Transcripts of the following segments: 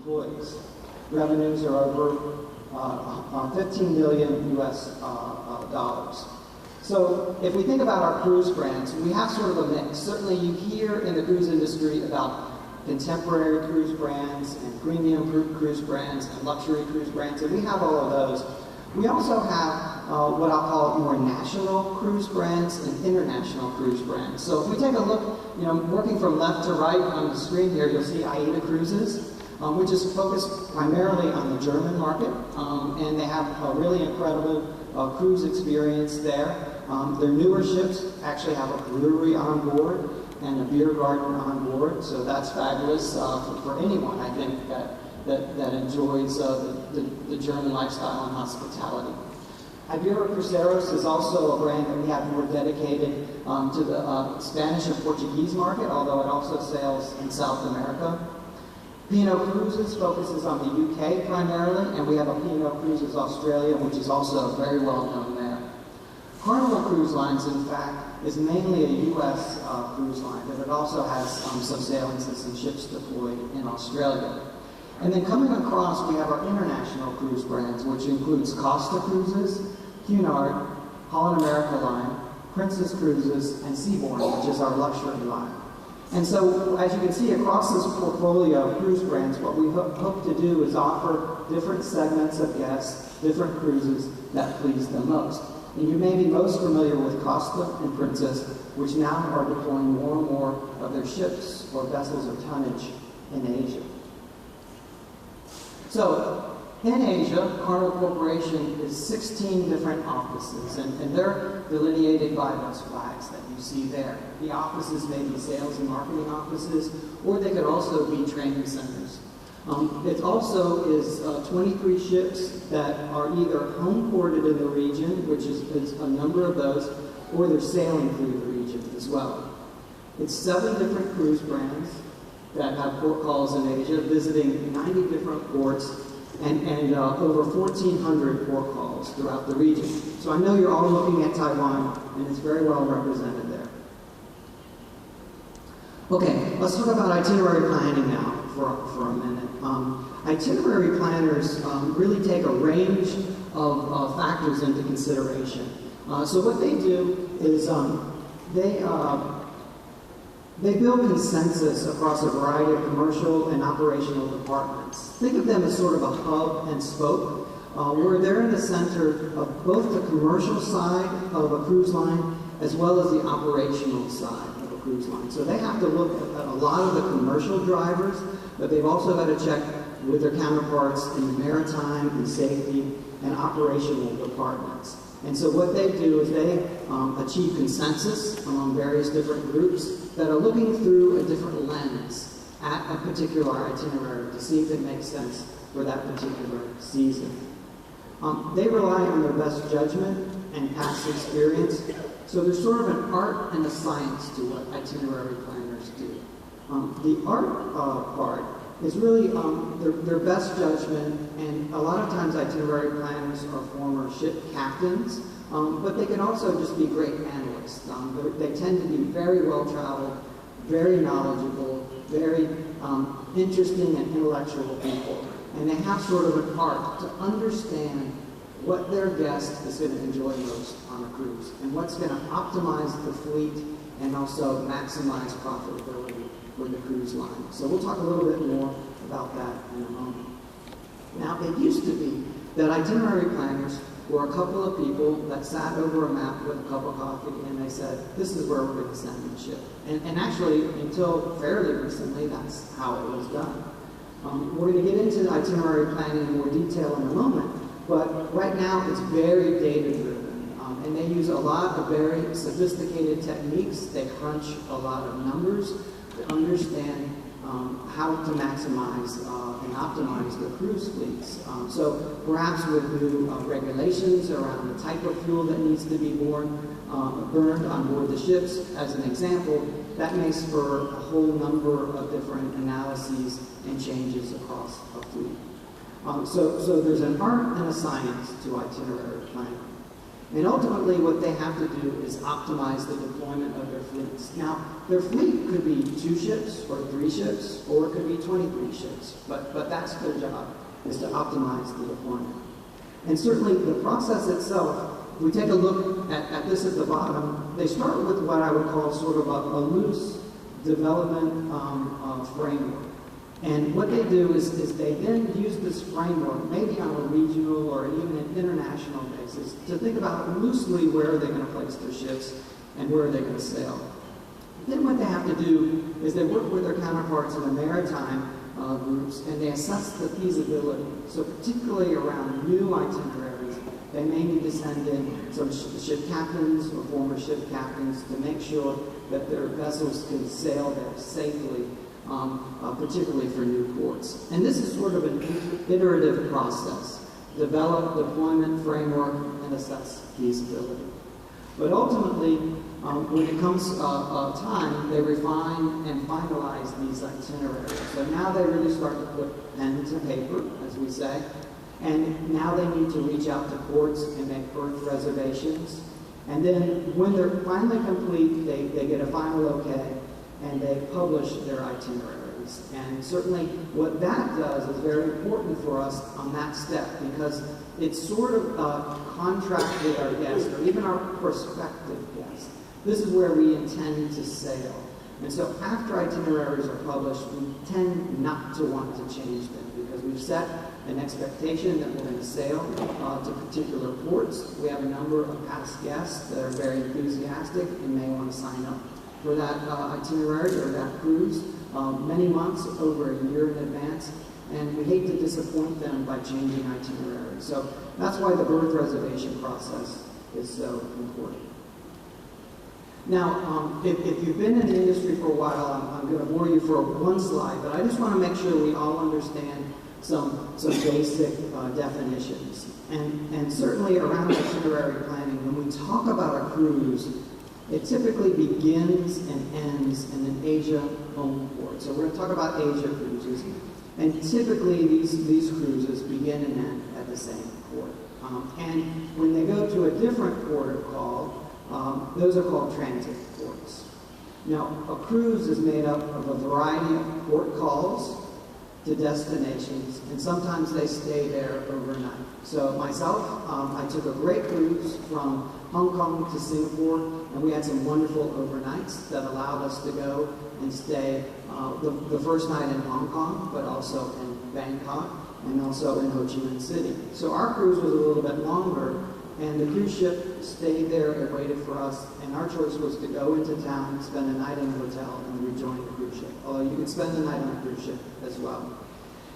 employees. Revenues are over $15 million US dollars. So if we think about our cruise brands, we have sort of a mix. Certainly you hear in the cruise industry about contemporary cruise brands and premium cruise brands and luxury cruise brands, and we have all of those. We also have what I'll call more national cruise brands and international cruise brands. So if we take a look, working from left to right on the screen here, you'll see AIDA Cruises, which is focused primarily on the German market, and they have a really incredible cruise experience there. Their newer ships actually have a brewery on board and a beer garden on board, so that's fabulous for anyone, I think, that enjoys the German lifestyle and hospitality. Iberia Cruceros is also a brand that we have more dedicated to the Spanish and Portuguese market, although it also sails in South America. P&O Cruises focuses on the UK primarily, and we have a P&O Cruises Australia, which is also very well known there. Carnival Cruise Lines, in fact, is mainly a US cruise line, but it also has some sailings and some ships deployed in Australia. And then coming across, we have our international cruise brands, which includes Costa Cruises, Cunard, Holland America Line, Princess Cruises, and Seabourn, which is our luxury line. And so, as you can see across this portfolio of cruise brands, what we hope to do is offer different segments of guests, different cruises that please them most. And you may be most familiar with Costa and Princess, which now are deploying more and more of their ships or vessels or tonnage in Asia. So, in Asia, Carnival Corporation is 16 different offices, and they're delineated by those flags that you see there. The offices may be sales and marketing offices, or they could also be training centers. It also is 23 ships that are either home ported in the region, which is a number of those, or they're sailing through the region as well. It's 7 different cruise brands that have port calls in Asia, visiting 90 different ports and over 1,400 port calls throughout the region. So I know you're all looking at Taiwan, and it's very well represented there. Okay, let's talk about itinerary planning now for a minute. Itinerary planners really take a range of factors into consideration. So what they do is they build consensus across a variety of commercial and operational departments. Think of them as sort of a hub and spoke, where they're in the center of both the commercial side of a cruise line as well as the operational side of a cruise line. So they have to look at a lot of the commercial drivers, but they've also got to check with their counterparts in the maritime and safety and operational departments. And so what they do is they achieve consensus among various different groups that are looking through a different lens at a particular itinerary to see if it makes sense for that particular season. They rely on their best judgment and past experience, so there's sort of an art and a science to what itinerary planners do. The art part is really their best judgment, and a lot of times itinerary planners are former ship captains, but they can also just be great analysts. They tend to be very well-traveled, very knowledgeable, very interesting and intellectual people, and they have sort of an art to understand what their guest is going to enjoy most on a cruise, and what's going to optimize the fleet and also maximize profitability for the cruise line. So we'll talk a little bit more about that in a moment. Now, it used to be that itinerary planners were a couple of people that sat over a map with a cup of coffee and they said, this is where we're going to send the ship. And actually, until fairly recently, that's how it was done. We're going to get into itinerary planning in more detail in a moment, but right now it's very data-driven. And they use a lot of very sophisticated techniques. They crunch a lot of numbers to understand how to maximize and optimize the cruise fleets. So perhaps with new regulations around the type of fuel that needs to be burned on board the ships, as an example, that makes for a whole number of different analyses and changes across a fleet. So there's an art and a science to itinerary planning. And ultimately, what they have to do is optimize the deployment of their fleets. Now, their fleet could be 2 ships or 3 ships, or it could be 23 ships, but that's their job, is to optimize the deployment. And certainly the process itself, we take a look at this at the bottom. They start with what I would call sort of a loose development framework. And what they do is they then use this framework, maybe on a regional or even an international basis, to think about loosely where are they going to place their ships and where are they going to sail. Then what they have to do is they work with their counterparts in the maritime groups, and they assess the feasibility. So particularly around new itineraries, they may need to send in some ship captains or former ship captains to make sure that their vessels can sail there safely, particularly for new ports. And this is sort of an iterative process: develop deployment framework and assess feasibility. But ultimately, when it comes time, they refine and finalize these itineraries. So now they really start to put pen to paper, as we say, and now they need to reach out to ports and make berth reservations. And then when they're finally complete, they get a final okay, and they publish their itineraries. And certainly what that does is very important for us on that step, because it's sort of a contract with our guests, or even our prospective guests. This is where we intend to sail. And so after itineraries are published, we tend not to want to change them, because we've set an expectation that we're going to sail to particular ports. We have a number of past guests that are very enthusiastic and may want to sign up for that itinerary or that cruise many months, over a year in advance, and we hate to disappoint them by changing itineraries. So that's why the berth reservation process is so important. Now, if you've been in the industry for a while, I'm going to bore you for one slide, but I just want to make sure we all understand some basic definitions. And certainly around itinerary planning, when we talk about a cruise, it typically begins and ends in an Asia home port. So we're going to talk about Asia cruises. And typically these cruises begin and end at the same port. And when they go to a different port of call, those are called transit ports. Now, a cruise is made up of a variety of port calls to destinations, and sometimes they stay there overnight. So myself, I took a great cruise from Hong Kong to Singapore, and we had some wonderful overnights that allowed us to go and stay the first night in Hong Kong, but also in Bangkok, and also in Ho Chi Minh City. So our cruise was a little bit longer, and the cruise ship stayed there and waited for us, and our choice was to go into town, spend a night in a hotel, and rejoin the cruise ship. Although you can spend the night on a cruise ship as well.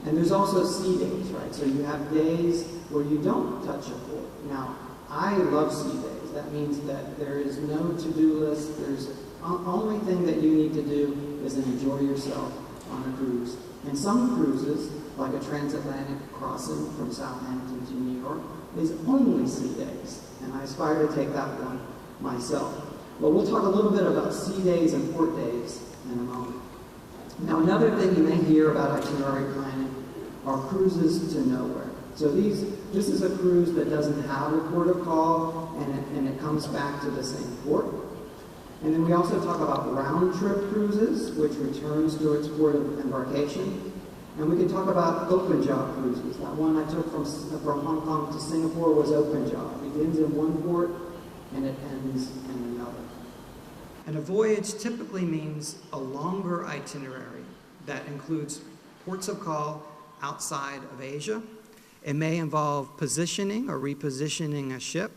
And there's also sea days, right? So you have days where you don't touch a port. Now, I love sea days. That means that there is no to-do list. There's only thing that you need to do is enjoy yourself on a cruise. And some cruises, like a transatlantic crossing from Southampton to New York, is only sea days, and I aspire to take that one myself. But we'll talk a little bit about sea days and port days in a moment. Now, another thing you may hear about itinerary planning are cruises to nowhere. So this is a cruise that doesn't have a port of call, and it comes back to the same port. And then we also talk about round-trip cruises, which returns to its port of embarkation. And we can talk about open jaw cruises. That one I took from Hong Kong to Singapore was open jaw. It begins in one port and it ends in another. And a voyage typically means a longer itinerary that includes ports of call outside of Asia. It may involve positioning or repositioning a ship.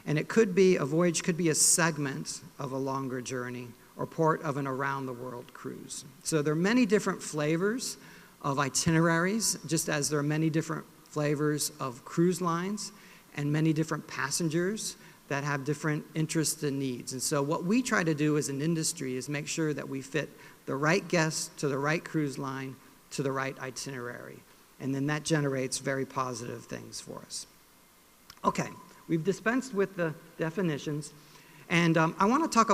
And a voyage could be a segment of a longer journey or part of an around-the-world cruise. So there are many different flavors of itineraries, just as there are many different flavors of cruise lines and many different passengers that have different interests and needs. And so what we try to do as an industry is make sure that we fit the right guest to the right cruise line to the right itinerary. And then that generates very positive things for us. Okay, we've dispensed with the definitions. And I want to talk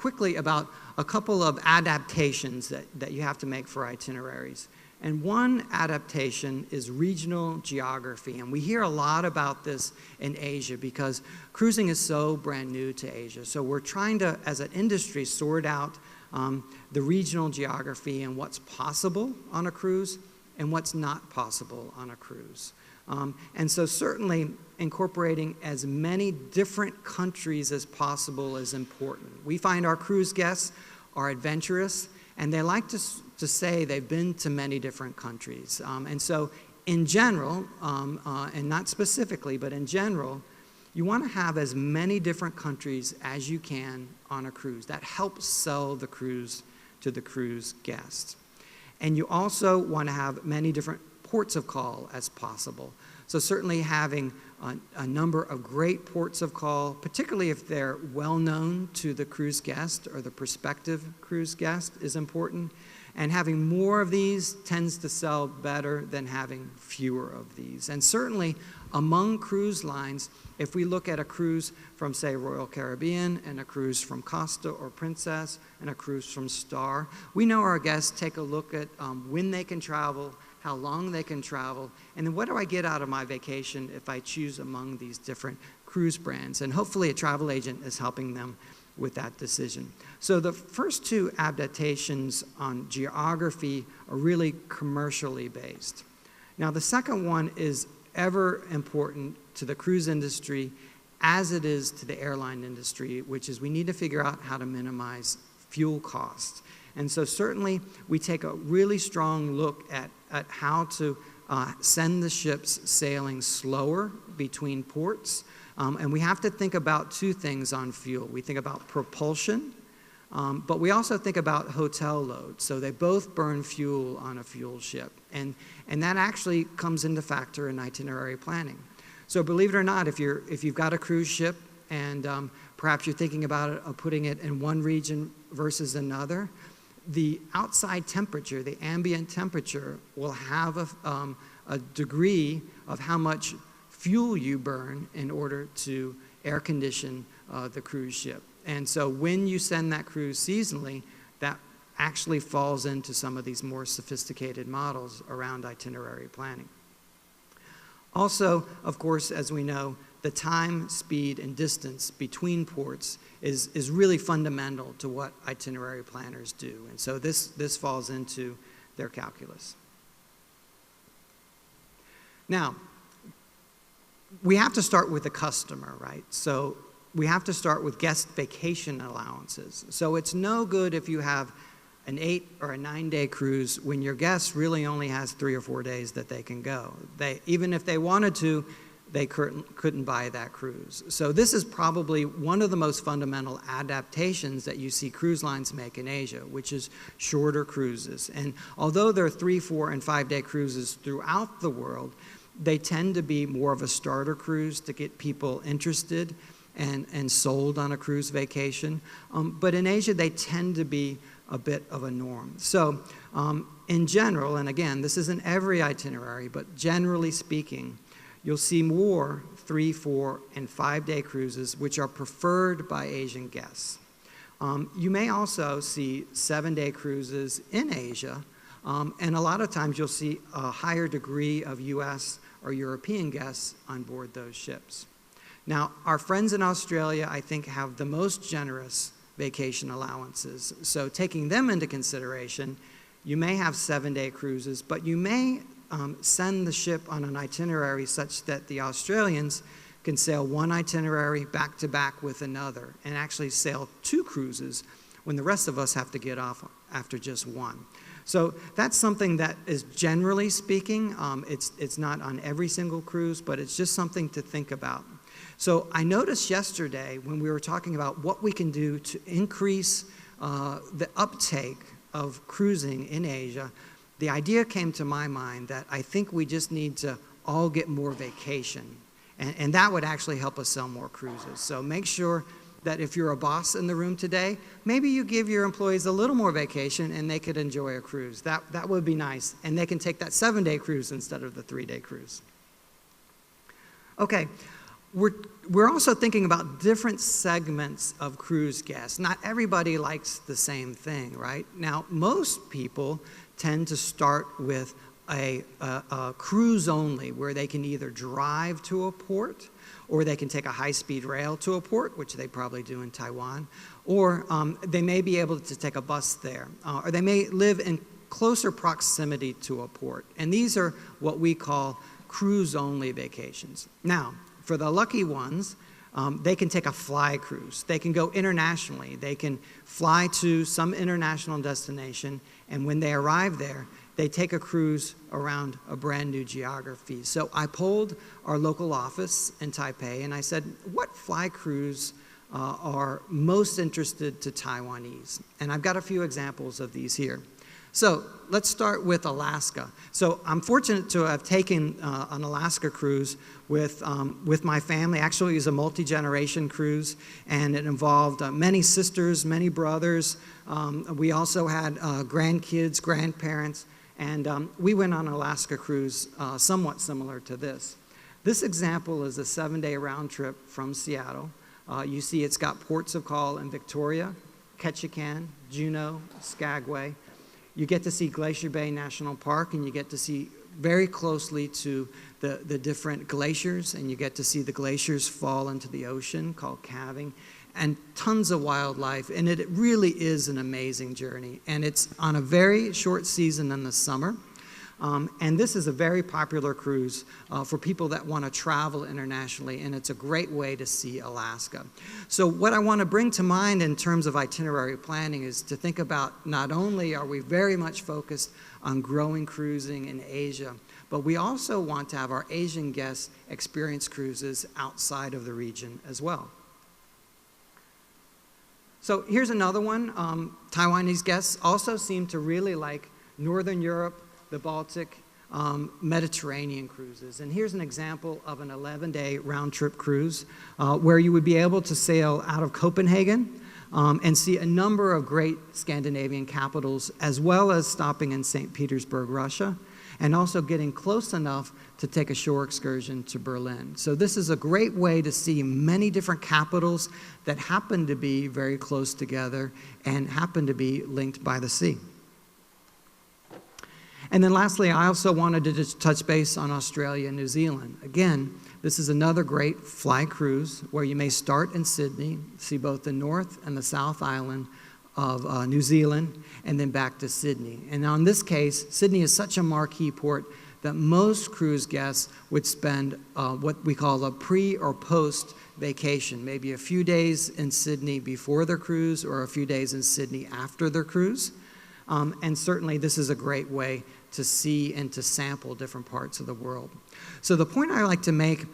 quickly about a couple of adaptations that you have to make for itineraries. And one adaptation is regional geography. And we hear a lot about this in Asia because cruising is so brand new to Asia. So we're trying to, as an industry, sort out the regional geography and what's possible on a cruise and what's not possible on a cruise. And so certainly incorporating as many different countries as possible is important. We find our cruise guests are adventurous, and they like to say they've been to many different countries. And so in general, and not specifically, but in general, you want to have as many different countries as you can on a cruise. That helps sell the cruise to the cruise guest. And you also want to have many different ports of call as possible. So certainly having a number of great ports of call, particularly if they're well known to the cruise guest or the prospective cruise guest, is important. And having more of these tends to sell better than having fewer of these. And certainly among cruise lines, if we look at a cruise from, say, Royal Caribbean and a cruise from Costa or Princess and a cruise from Star, we know our guests take a look at when they can travel, how long they can travel, and then what do I get out of my vacation if I choose among these different cruise brands. And hopefully a travel agent is helping them with that decision. So the first two adaptations on geography are really commercially based. Now the second one is ever important to the cruise industry as it is to the airline industry, which is we need to figure out how to minimize fuel costs. And so certainly we take a really strong look at how to send the ships sailing slower between ports. And we have to think about two things on fuel. We think about propulsion, but we also think about hotel load. So they both burn fuel on a fuel ship. And that actually comes into factor in itinerary planning. So believe it or not, if you've got a cruise ship and perhaps you're thinking about it, putting it in one region versus another, the outside temperature, the ambient temperature, will have a degree of how much fuel you burn in order to air condition the cruise ship. And so when you send that cruise seasonally, that actually falls into some of these more sophisticated models around itinerary planning. Also, of course, as we know, the time, speed, and distance between ports is really fundamental to what itinerary planners do. And so this falls into their calculus. Now, we have to start with the customer, right? So we have to start with guest vacation allowances. So it's no good if you have an 8 or a 9-day cruise when your guest really only has 3 or 4 days that they can go. Even if they wanted to, they couldn't buy that cruise. So this is probably one of the most fundamental adaptations that you see cruise lines make in Asia, which is shorter cruises. And although there are 3, 4, and 5-day cruises throughout the world, they tend to be more of a starter cruise to get people interested and sold on a cruise vacation. But in Asia, they tend to be a bit of a norm. So in general, and again, this isn't every itinerary, but generally speaking, you'll see more 3, 4, and 5-day cruises, which are preferred by Asian guests. You may also see 7-day cruises in Asia, and a lot of times you'll see a higher degree of US or European guests on board those ships. Now, our friends in Australia, I think, have the most generous vacation allowances. So taking them into consideration, you may have 7-day cruises, but you may send the ship on an itinerary such that the Australians can sail one itinerary back to back with another and actually sail 2 cruises when the rest of us have to get off after just one. So that's something that is, generally speaking, it's not on every single cruise, but it's just something to think about. So I noticed yesterday when we were talking about what we can do to increase the uptake of cruising in Asia, the idea came to my mind that I think we just need to all get more vacation. And that would actually help us sell more cruises. So make sure that if you're a boss in the room today, maybe you give your employees a little more vacation and they could enjoy a cruise. That would be nice. And they can take that 7-day cruise instead of the 3-day cruise. Okay, we're also thinking about different segments of cruise guests. Not everybody likes the same thing, right? Now, most people tend to start with a cruise only, where they can either drive to a port, or they can take a high-speed rail to a port, which they probably do in Taiwan, or they may be able to take a bus there, or they may live in closer proximity to a port. And these are what we call cruise-only vacations. Now, for the lucky ones, they can take a fly cruise. They can go internationally. They can fly to some international destination, and when they arrive there, they take a cruise around a brand new geography. So I polled our local office in Taipei, and I said, what fly cruise are most interested to Taiwanese? And I've got a few examples of these here. So let's start with Alaska. So I'm fortunate to have taken an Alaska cruise with my family. Actually, it was a multi-generation cruise, and it involved many sisters, many brothers. We also had grandkids, grandparents, and we went on an Alaska cruise somewhat similar to this. This example is a 7-day round trip from Seattle. You see it's got ports of call in Victoria, Ketchikan, Juneau, Skagway. You get to see Glacier Bay National Park, and you get to see very closely to the different glaciers, and you get to see the glaciers fall into the ocean, called calving, and tons of wildlife. And it really is an amazing journey. And it's on a very short season in the summer. And this is a very popular cruise for people that want to travel internationally, and it's a great way to see Alaska. So what I want to bring to mind in terms of itinerary planning is to think about, not only are we very much focused on growing cruising in Asia, but we also want to have our Asian guests experience cruises outside of the region as well. So here's another one. Taiwanese guests also seem to really like Northern Europe, the Baltic, Mediterranean cruises. And here's an example of an 11-day round-trip cruise where you would be able to sail out of Copenhagen and see a number of great Scandinavian capitals, as well as stopping in St. Petersburg, Russia, and also getting close enough to take a shore excursion to Berlin. So this is a great way to see many different capitals that happen to be very close together and happen to be linked by the sea. And then lastly, I also wanted to just touch base on Australia and New Zealand. Again, this is another great fly cruise where you may start in Sydney, see both the North and the South Island of New Zealand, and then back to Sydney. And now in this case, Sydney is such a marquee port that most cruise guests would spend what we call a pre or post vacation, maybe a few days in Sydney before their cruise or a few days in Sydney after their cruise. And certainly this is a great way to see and to sample different parts of the world. So the point I like to make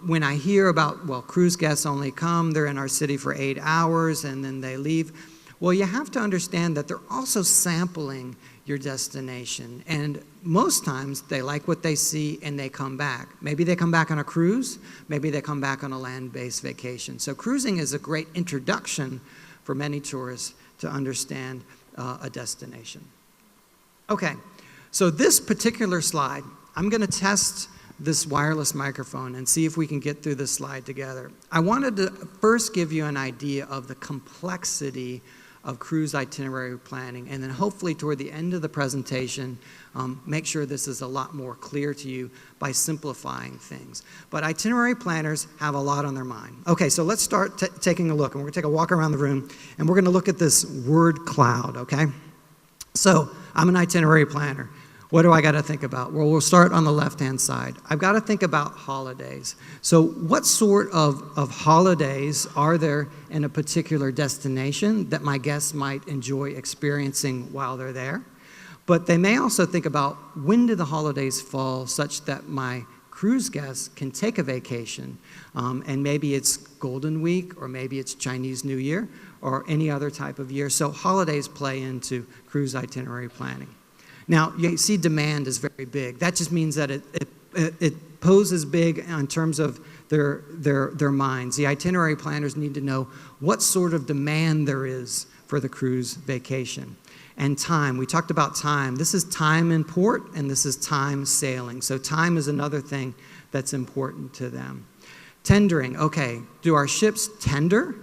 when I hear about, well, cruise guests only come, they're in our city for 8 hours and then they leave. Well, you have to understand that they're also sampling your destination. And most times they like what they see and they come back. Maybe they come back on a cruise, maybe they come back on a land-based vacation. So cruising is a great introduction for many tourists to understand a destination. Okay, so this particular slide, I'm going to test this wireless microphone and see if we can get through this slide together. I wanted to first give you an idea of the complexity of cruise itinerary planning, and then hopefully toward the end of the presentation, make sure this is a lot more clear to you by simplifying things. But itinerary planners have a lot on their mind. Okay, so let's start taking a look, and we're gonna take a walk around the room, and we're gonna look at this word cloud, okay? So I'm an itinerary planner. What do I got to think about? Well, we'll start on the left-hand side. I've got to think about holidays. So what sort of holidays are there in a particular destination that my guests might enjoy experiencing while they're there? But they may also think about, when do the holidays fall such that my cruise guests can take a vacation? And maybe it's Golden Week, or maybe it's Chinese New Year, or any other type of year. So holidays play into cruise itinerary planning. Now, you see demand is very big. That just means that it poses big in terms of their minds. The itinerary planners need to know what sort of demand there is for the cruise vacation. And time, we talked about time. This is time in port, and this is time sailing. So time is another thing that's important to them. Tendering, okay, do our ships tender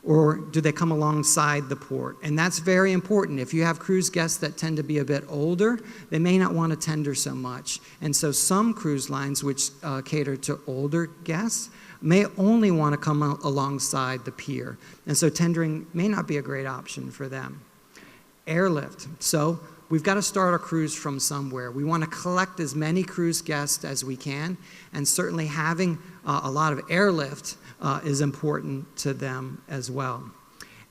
or do they come alongside the port? And that's very important. If you have cruise guests that tend to be a bit older, they may not want to tender so much. And so some cruise lines which cater to older guests may only want to come alongside the pier. And so tendering may not be a great option for them. Airlift. So we've got to start our cruise from somewhere. We want to collect as many cruise guests as we can, and certainly having a lot of airlift is important to them as well.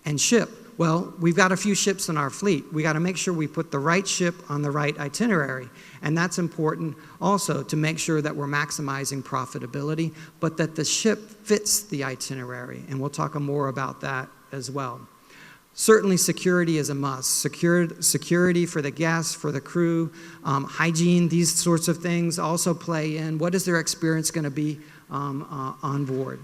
And ship. Well, we've got a few ships in our fleet. We got to make sure we put the right ship on the right itinerary. And that's important also to make sure that we're maximizing profitability, but that the ship fits the itinerary. And we'll talk more about that as well. Certainly security is a must. Security for the guests, for the crew, hygiene, these sorts of things also play in. What is their experience going to be on board?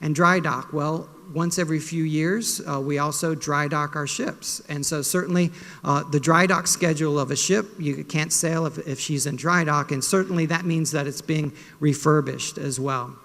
And dry dock, well, once every few years, we also dry dock our ships. And so certainly the dry dock schedule of a ship, you can't sail if she's in dry dock, and certainly that means that it's being refurbished as well.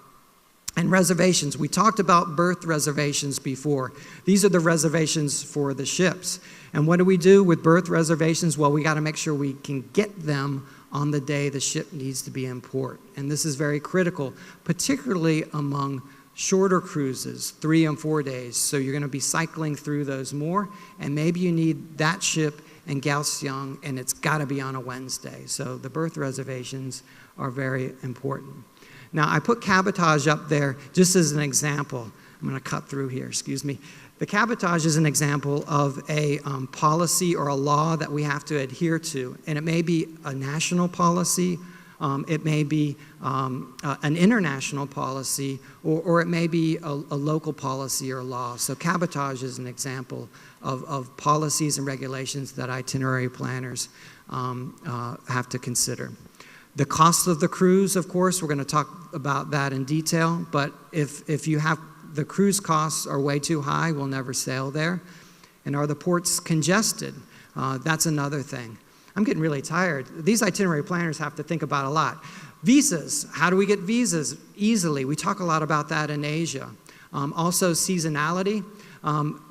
And reservations, we talked about berth reservations before. These are the reservations for the ships. And what do we do with berth reservations? Well, we got to make sure we can get them on the day the ship needs to be in port. And this is very critical, particularly among shorter cruises, 3 and 4 days. So you're going to be cycling through those more, and maybe you need that ship in Kaohsiung, and it's got to be on a Wednesday. So the berth reservations are very important. Now, I put cabotage up there just as an example. I'm going to cut through here, excuse me. The cabotage is an example of a policy or a law that we have to adhere to, and it may be a national policy, it may be an international policy, or it may be a local policy or law. So cabotage is an example of policies and regulations that itinerary planners have to consider. The cost of the cruise, of course, we're going to talk about that in detail, but if you have the cruise costs are way too high, we'll never sail there. And are the ports congested? That's another thing. I'm getting really tired. These itinerary planners have to think about a lot. Visas, how do we get visas easily? We talk a lot about that in Asia. Also seasonality.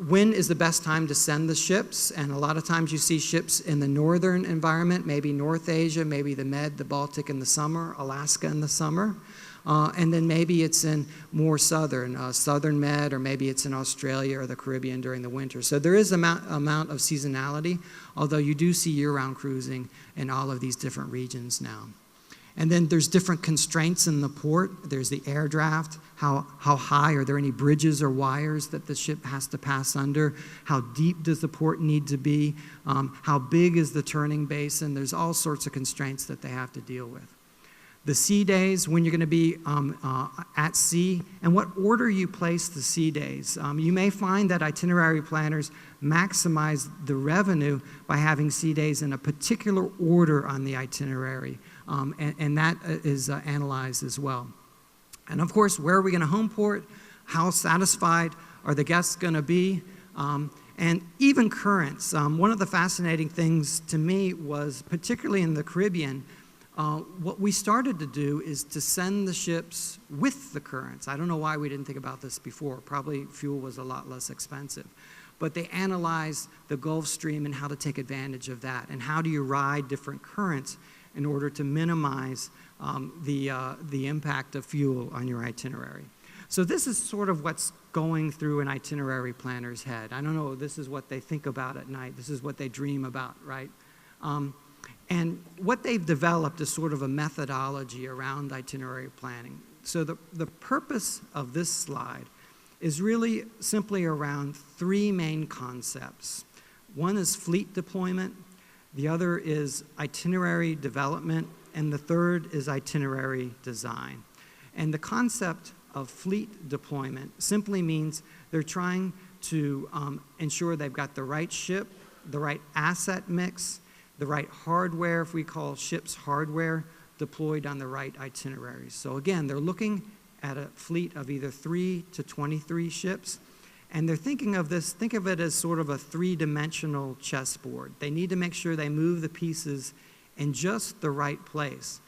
When is the best time to send the ships? And a lot of times you see ships in the northern environment, maybe North Asia, maybe the Med, the Baltic in the summer, Alaska in the summer. And then maybe it's in more southern Med, or maybe it's in Australia or the Caribbean during the winter. So there is amount of seasonality, although you do see year-round cruising in all of these different regions now. And then there's different constraints in the port. There's the air draft. How high? Are there any bridges or wires that the ship has to pass under? How deep does the port need to be? How big is the turning basin? There's all sorts of constraints that they have to deal with. The sea days, when you're going to be at sea, and what order you place the sea days. You may find that itinerary planners maximize the revenue by having sea days in a particular order on the itinerary, and that is analyzed as well. And of course, where are we going to home port? How satisfied are the guests going to be? And even currents. One of the fascinating things to me was, particularly in the Caribbean, what we started to do is to send the ships with the currents. I don't know why we didn't think about this before. Probably fuel was a lot less expensive. But they analyzed the Gulf Stream and how to take advantage of that. And how do you ride different currents in order to minimize the impact of fuel on your itinerary. So this is sort of what's going through an itinerary planner's head. I don't know, this is what they think about at night. This is what they dream about, right? And what they've developed is sort of a methodology around itinerary planning. So the purpose of this slide is really simply around 3 main concepts. One is fleet deployment, the other is itinerary development, and the third is itinerary design. And the concept of fleet deployment simply means they're trying to ensure they've got the right ship, the right asset mix, the right hardware, if we call ships hardware, deployed on the right itineraries. So again, they're looking at a fleet of either 3 to 23 ships, and they're thinking of this, think of it as sort of a 3-dimensional chessboard. They need to make sure they move the pieces in just the right place.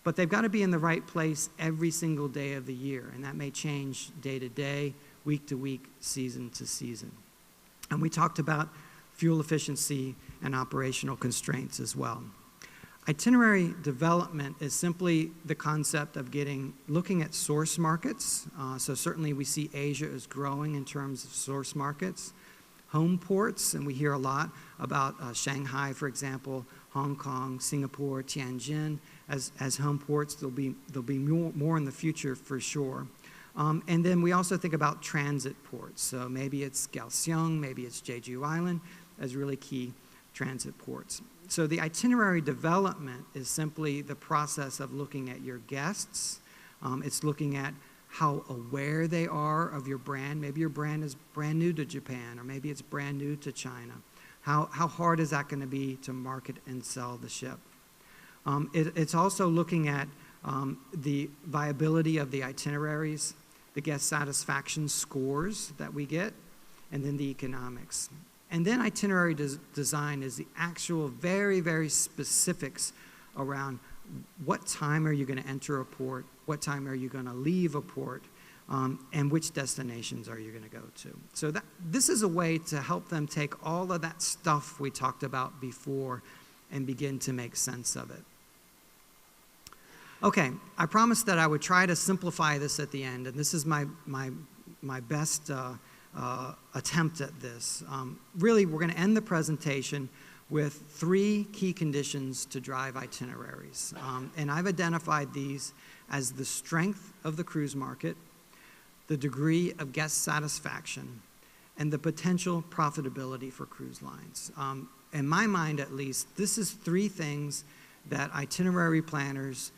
But they've got to be in the right place every single day of the year, and that may change day to day, week to week, season to season. And we talked about fuel efficiency and operational constraints as well. Itinerary development is simply the concept of looking at source markets. So certainly we see Asia is growing in terms of source markets. Home ports, and we hear a lot about Shanghai, for example, Hong Kong, Singapore, Tianjin as home ports. There'll be more in the future for sure. And then we also think about transit ports. So maybe it's Kaohsiung, maybe it's Jeju Island as really key transit ports. So the itinerary development is simply the process of looking at your guests. It's looking at how aware they are of your brand. Maybe your brand is brand new to Japan, or maybe it's brand new to China. How hard is that going to be to market and sell the ship? It's also looking at the viability of the itineraries, the guest satisfaction scores that we get, and then the economics. And then itinerary design is the actual very, very specifics around what time are you going to enter a port, what time are you going to leave a port, and which destinations are you going to go to. So this is a way to help them take all of that stuff we talked about before and begin to make sense of it. Okay, I promised that I would try to simplify this at the end, and this is my best attempt at this. Really, we're going to end the presentation with 3 key conditions to drive itineraries. And I've identified these as the strength of the cruise market, the degree of guest satisfaction, and the potential profitability for cruise lines. In my mind, at least, this is 3 things that itinerary planners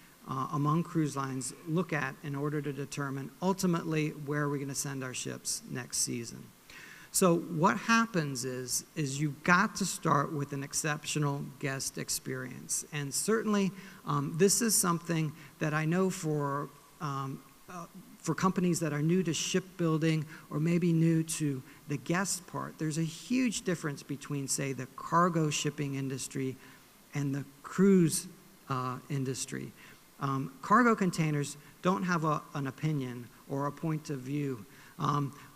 among cruise lines look at in order to determine ultimately where we're going to send our ships next season. So what happens is you've got to start with an exceptional guest experience. And certainly this is something that I know for companies that are new to shipbuilding or maybe new to the guest part, there's a huge difference between, say, the cargo shipping industry and the cruise industry. Cargo containers don't have an opinion or a point of view,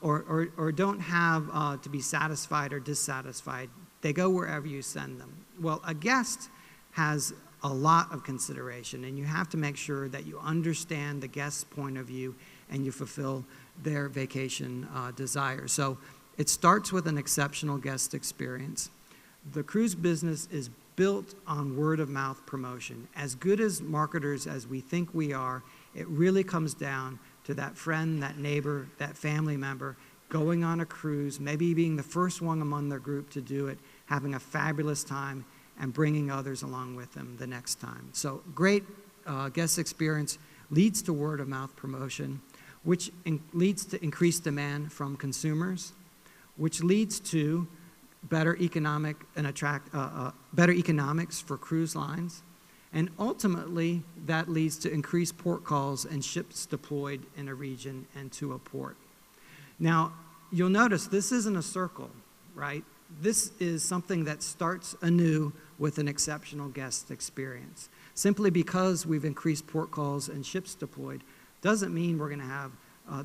or don't have to be satisfied or dissatisfied. They go wherever you send them. Well, a guest has a lot of consideration, and you have to make sure that you understand the guest's point of view and you fulfill their vacation desires. So it starts with an exceptional guest experience. The cruise business is built on word-of-mouth promotion. As good as marketers as we think we are, it really comes down to that friend, that neighbor, that family member going on a cruise, maybe being the first one among their group to do it, having a fabulous time, and bringing others along with them the next time. So great guest experience leads to word-of-mouth promotion, which leads to increased demand from consumers, which leads to better better economics for cruise lines, and ultimately that leads to increased port calls and ships deployed in a region and to a port. Now, you'll notice this isn't a circle, right? This is something that starts anew with an exceptional guest experience. Simply because we've increased port calls and ships deployed doesn't mean we're going to have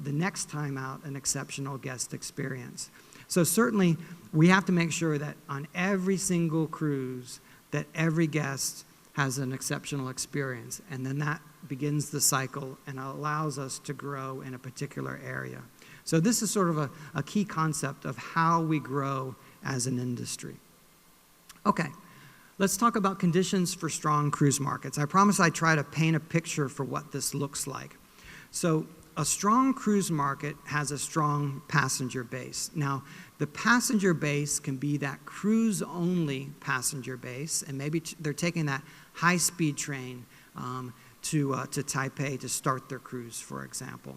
the next time out an exceptional guest experience. So certainly we have to make sure that on every single cruise that every guest has an exceptional experience, and then that begins the cycle and allows us to grow in a particular area. So this is sort of a key concept of how we grow as an industry. Okay, let's talk about conditions for strong cruise markets. I promise I try to paint a picture for what this looks like. So a strong cruise market has a strong passenger base. Now, the passenger base can be that cruise-only passenger base, and maybe they're taking that high-speed train to Taipei to start their cruise, for example.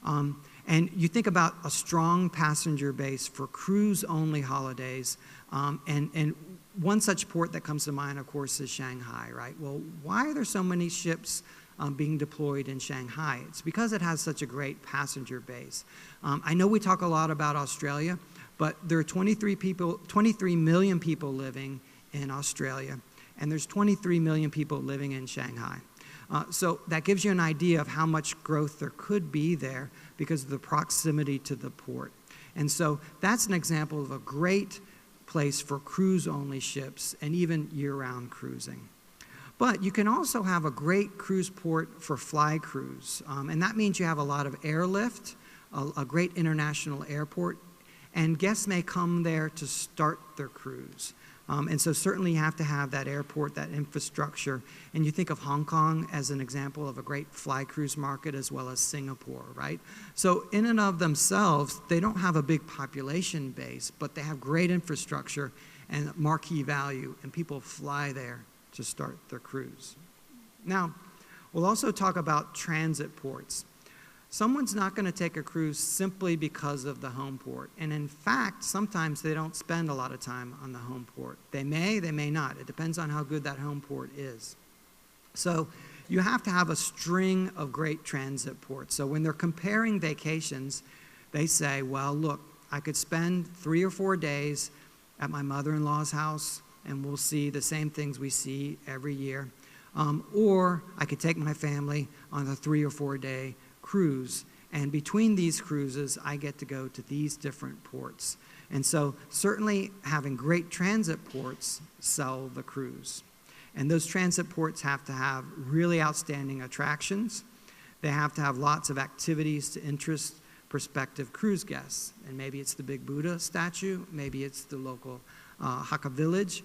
And you think about a strong passenger base for cruise-only holidays, and one such port that comes to mind, of course, is Shanghai, right? Well, why are there so many ships being deployed in Shanghai? It's because it has such a great passenger base. I know we talk a lot about Australia, but there are 23 million people living in Australia, and there's 23 million people living in Shanghai. So that gives you an idea of how much growth there could be there because of the proximity to the port. And so that's an example of a great place for cruise-only ships and even year-round cruising. But you can also have a great cruise port for fly cruise, and that means you have a lot of airlift, a great international airport, and guests may come there to start their cruise. And so certainly you have to have that airport, that infrastructure. And you think of Hong Kong as an example of a great fly cruise market, as well as Singapore, right? So in and of themselves, they don't have a big population base, but they have great infrastructure and marquee value, and people fly there to start their cruise. Now, we'll also talk about transit ports. Someone's not going to take a cruise simply because of the home port. And in fact, sometimes they don't spend a lot of time on the home port. They may not. It depends on how good that home port is. So you have to have a string of great transit ports. So when they're comparing vacations, they say, well, look, I could spend 3 or 4 days at my mother-in-law's house, and we'll see the same things we see every year. Or I could take my family on a 3 or 4 day cruise, and between these cruises I get to go to these different ports. And so certainly having great transit ports sell the cruise. And those transit ports have to have really outstanding attractions. They have to have lots of activities to interest prospective cruise guests. And maybe it's the big Buddha statue, maybe it's the local Hakka village,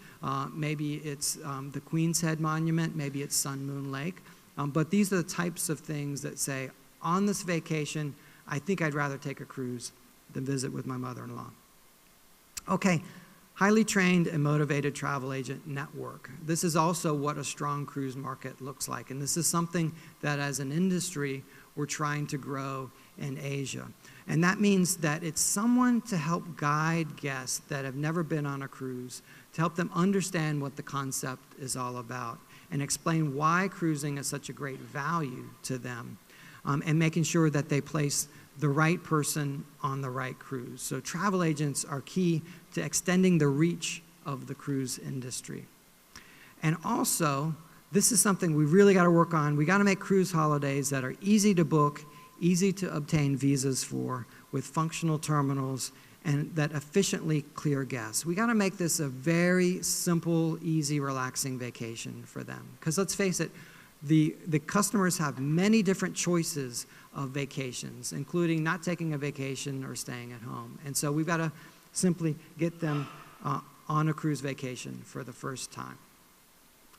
maybe it's the Queen's Head Monument, maybe it's Sun Moon Lake. But these are the types of things that say, on this vacation, I think I'd rather take a cruise than visit with my mother-in-law. Okay, highly trained and motivated travel agent network. This is also what a strong cruise market looks like, and this is something that as an industry we're trying to grow in Asia. And that means that it's someone to help guide guests that have never been on a cruise, to help them understand what the concept is all about, and explain why cruising is such a great value to them. And making sure that they place the right person on the right cruise. So travel agents are key to extending the reach of the cruise industry. And also, this is something we really got to work on. We got to make cruise holidays that are easy to book, easy to obtain visas for, with functional terminals, and that efficiently clear guests. We got to make this a very simple, easy, relaxing vacation for them. Because let's face it, the customers have many different choices of vacations, including not taking a vacation or staying at home. And so we've got to simply get them on a cruise vacation for the first time.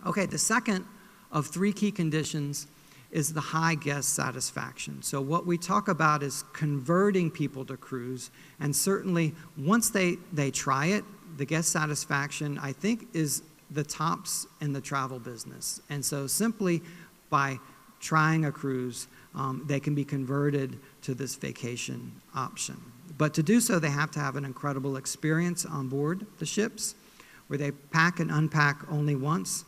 Okay, the second of 3 key conditions is the high guest satisfaction. So what we talk about is converting people to cruise, and certainly once they try it, the guest satisfaction, I think, is the tops in the travel business. And so simply by trying a cruise, they can be converted to this vacation option. But to do so, they have to have an incredible experience on board the ships, where they pack and unpack only once,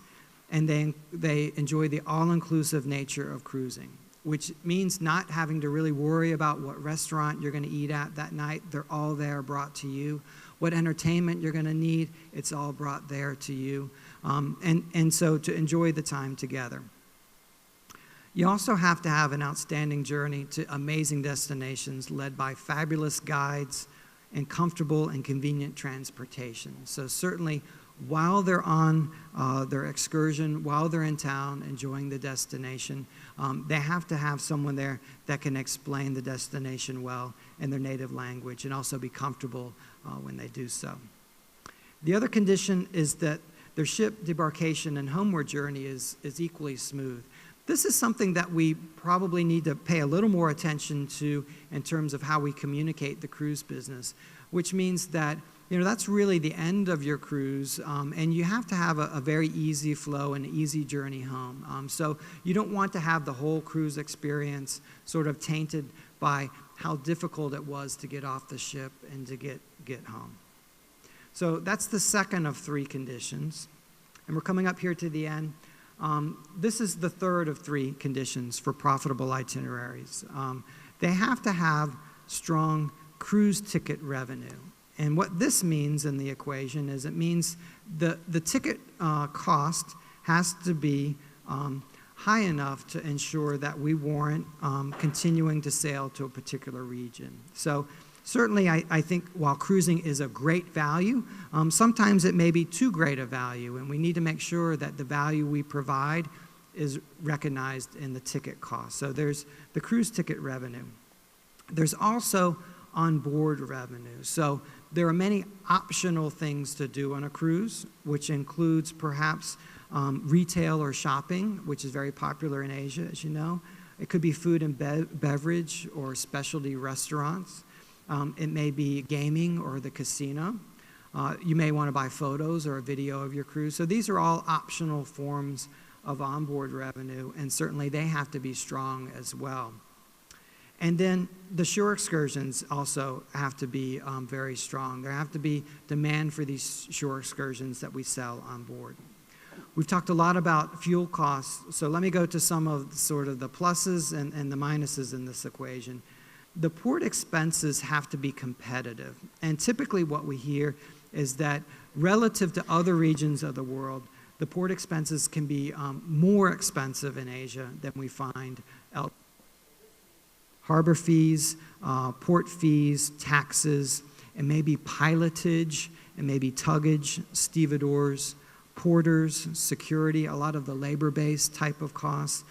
and they enjoy the all-inclusive nature of cruising, which means not having to really worry about what restaurant you're going to eat at that night. They're all there, brought to you. What entertainment you're going to need, it's all brought there to you. And so to enjoy the time together. You also have to have an outstanding journey to amazing destinations led by fabulous guides and comfortable and convenient transportation. So certainly, while they're on their excursion, while they're in town enjoying the destination, they have to have someone there that can explain the destination well in their native language and also be comfortable when they do so. The other condition is that their ship debarkation and homeward journey is equally smooth. This is something that we probably need to pay a little more attention to in terms of how we communicate the cruise business, which means that that's really the end of your cruise, and you have to have a very easy flow and easy journey home. So you don't want to have the whole cruise experience sort of tainted by how difficult it was to get off the ship and to get home. So that's the second of 3 conditions, and we're coming up here to the end. This is the third of 3 conditions for profitable itineraries. They have to have strong cruise ticket revenue. And what this means in the equation is it means the ticket cost has to be high enough to ensure that we warrant continuing to sail to a particular region. So certainly I think while cruising is a great value, sometimes it may be too great a value, and we need to make sure that the value we provide is recognized in the ticket cost. So there's the cruise ticket revenue. There's also onboard revenue. So there are many optional things to do on a cruise, which includes perhaps retail or shopping, which is very popular in Asia, as you know. It could be food and beverage or specialty restaurants. It may be gaming or the casino. You may want to buy photos or a video of your cruise. So these are all optional forms of onboard revenue, and certainly they have to be strong as well. And then the shore excursions also have to be very strong. There have to be demand for these shore excursions that we sell on board. We've talked a lot about fuel costs, so let me go to some of sort of the pluses and the minuses in this equation. The port expenses have to be competitive, and typically what we hear is that relative to other regions of the world, the port expenses can be more expensive in Asia than we find elsewhere. Harbor fees, port fees, taxes, and maybe pilotage, and maybe tuggage, stevedores, porters, security, a lot of the labor-based type of costs,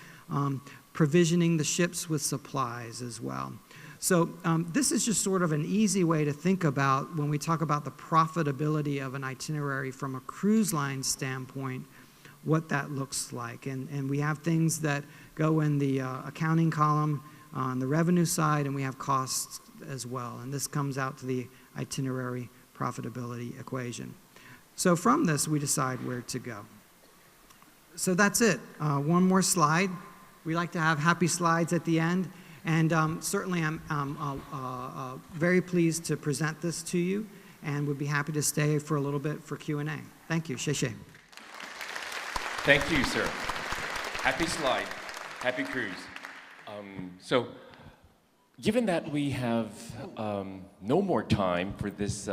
provisioning the ships with supplies as well. So this is just sort of an easy way to think about when we talk about the profitability of an itinerary from a cruise line standpoint, what that looks like. And we have things that go in the accounting column on the revenue side, and we have costs as well. And this comes out to the itinerary profitability equation. So from this, we decide where to go. So that's it. One more slide. We like to have happy slides at the end. And certainly I'm very pleased to present this to you, and would be happy to stay for a little bit for Q&A. Thank you. 謝謝. Thank you, sir. Happy slide, happy cruise. So, given that we have no more time for this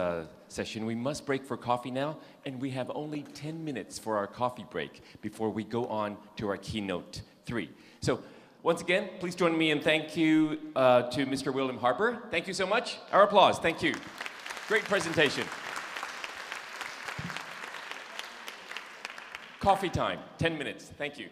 session, we must break for coffee now, and we have only 10 minutes for our coffee break before we go on to our keynote 3. So, once again, please join me in thank you to Mr. William Harper. Thank you so much. Our applause. Thank you. Great presentation. Coffee time, 10 minutes. Thank you.